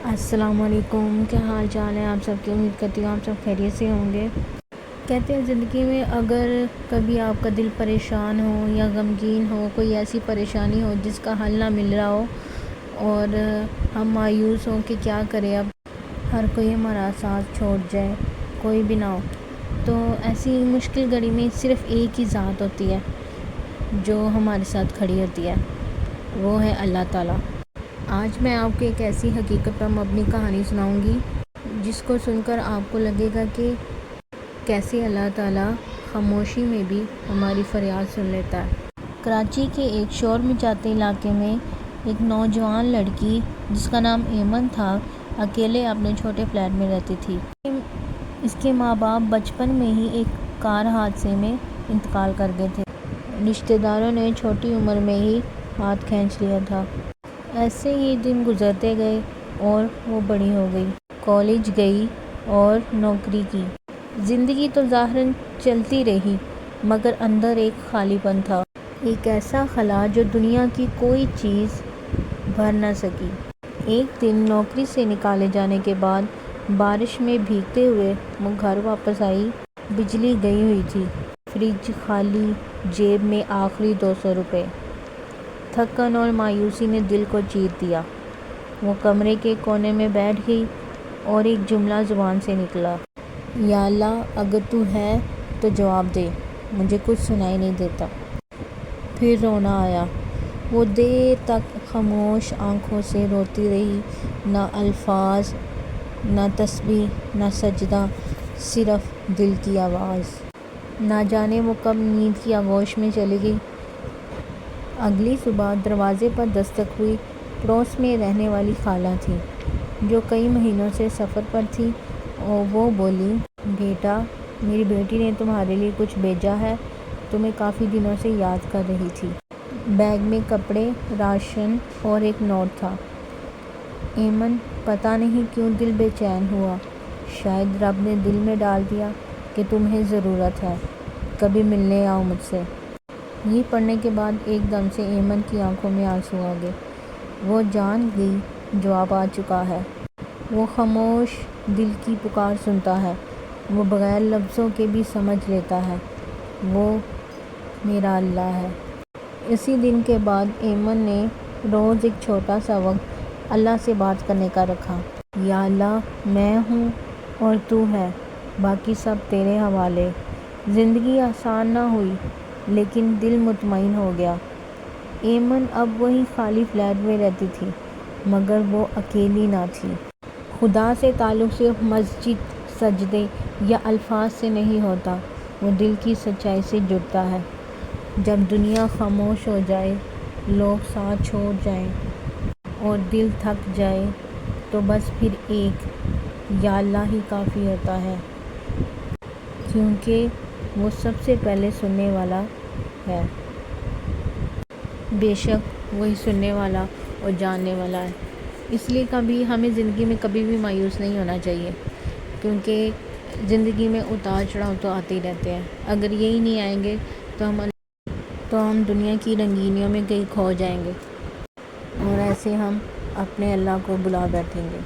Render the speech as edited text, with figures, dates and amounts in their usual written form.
السلام علیکم، کیا حال چال ہے آپ سب کی؟ امید کرتی ہوں آپ سب خیریت سے ہوں گے۔ کہتے ہیں زندگی میں اگر کبھی آپ کا دل پریشان ہو یا غمگین ہو، کوئی ایسی پریشانی ہو جس کا حل نہ مل رہا ہو اور ہم مایوس ہوں کہ کیا کریں، اب ہر کوئی ہمارا ساتھ چھوڑ جائے، کوئی بھی نہ ہو، تو ایسی مشکل گھڑی میں صرف ایک ہی ذات ہوتی ہے جو ہمارے ساتھ کھڑی ہوتی ہے، وہ ہے اللہ تعالیٰ۔ آج میں آپ کو ایک ایسی حقیقت پر مبنی کہانی سناؤں گی جس کو سن کر آپ کو لگے گا کہ کیسے اللہ تعالیٰ خاموشی میں بھی ہماری فریاد سن لیتا ہے۔ کراچی کے ایک شور مچاتے علاقے میں ایک نوجوان لڑکی جس کا نام ایمن تھا، اکیلے اپنے چھوٹے فلیٹ میں رہتی تھی۔ اس کے ماں باپ بچپن میں ہی ایک کار حادثے میں انتقال کر گئے تھے۔ رشتہ داروں نے چھوٹی عمر میں ہی ہاتھ کھینچ لیا تھا۔ ایسے ہی دن گزرتے گئے اور وہ بڑی ہو گئی، کالج گئی اور نوکری کی۔ زندگی تو ظاہراً چلتی رہی مگر اندر ایک خالی پن تھا، ایک ایسا خلا جو دنیا کی کوئی چیز بھر نہ سکی۔ ایک دن نوکری سے نکالے جانے کے بعد بارش میں بھیگتے ہوئے وہ گھر واپس آئی۔ بجلی گئی ہوئی تھی، فریج خالی، جیب میں آخری 200 روپے۔ تھکن اور مایوسی نے دل کو چیر دیا۔ وہ کمرے کے کونے میں بیٹھ گئی اور ایک جملہ زبان سے نکلا، یا اللہ اگر تو ہے تو جواب دے، مجھے کچھ سنائی نہیں دیتا۔ پھر رونا آیا۔ وہ دیر تک خاموش آنکھوں سے روتی رہی، نہ الفاظ، نہ تسبیح، نہ سجدہ، صرف دل کی آواز۔ نہ جانے وہ کب نیند کی آغوش میں چلی گئی۔ اگلی صبح دروازے پر دستک ہوئی۔ پڑوس میں رہنے والی خالہ تھی جو کئی مہینوں سے سفر پر تھی، اور وہ بولی، بیٹا میری بیٹی نے تمہارے لیے کچھ بھیجا ہے، تمہیں کافی دنوں سے یاد کر رہی تھی۔ بیگ میں کپڑے، راشن اور ایک نوٹ تھا۔ ایمن پتہ نہیں کیوں دل بے چین ہوا، شاید رب نے دل میں ڈال دیا کہ تمہیں ضرورت ہے، کبھی ملنے آؤ مجھ سے۔ یہ پڑھنے کے بعد ایک دم سے ایمن کی آنکھوں میں آنسو آ گئے۔ وہ جان گئی جواب آ چکا ہے۔ وہ خاموش دل کی پکار سنتا ہے، وہ بغیر لفظوں کے بھی سمجھ لیتا ہے، وہ میرا اللہ ہے۔ اسی دن کے بعد ایمن نے روز ایک چھوٹا سا وقت اللہ سے بات کرنے کا رکھا۔ یا اللہ میں ہوں اور تو ہے، باقی سب تیرے حوالے۔ زندگی آسان نہ ہوئی لیکن دل مطمئن ہو گیا۔ ایمن اب وہی خالی فلیٹ میں رہتی تھی مگر وہ اکیلی نہ تھی۔ خدا سے تعلق صرف مسجد، سجدے یا الفاظ سے نہیں ہوتا، وہ دل کی سچائی سے جڑتا ہے۔ جب دنیا خاموش ہو جائے، لوگ ساتھ چھوڑ جائیں اور دل تھک جائے تو بس پھر ایک یا اللہ ہی کافی ہوتا ہے، کیونکہ وہ سب سے پہلے سننے والا ہے۔ بے شک وہی سننے والا اور جاننے والا ہے۔ اس لیے کبھی ہمیں زندگی میں کبھی بھی مایوس نہیں ہونا چاہیے، کیونکہ زندگی میں اتار چڑھاؤ تو آتے ہی رہتے ہیں۔ اگر یہی نہیں آئیں گے تو ہم دنیا کی رنگینیوں میں کہیں کھو جائیں گے اور ایسے ہم اپنے اللہ کو بلا بیٹھیں گے۔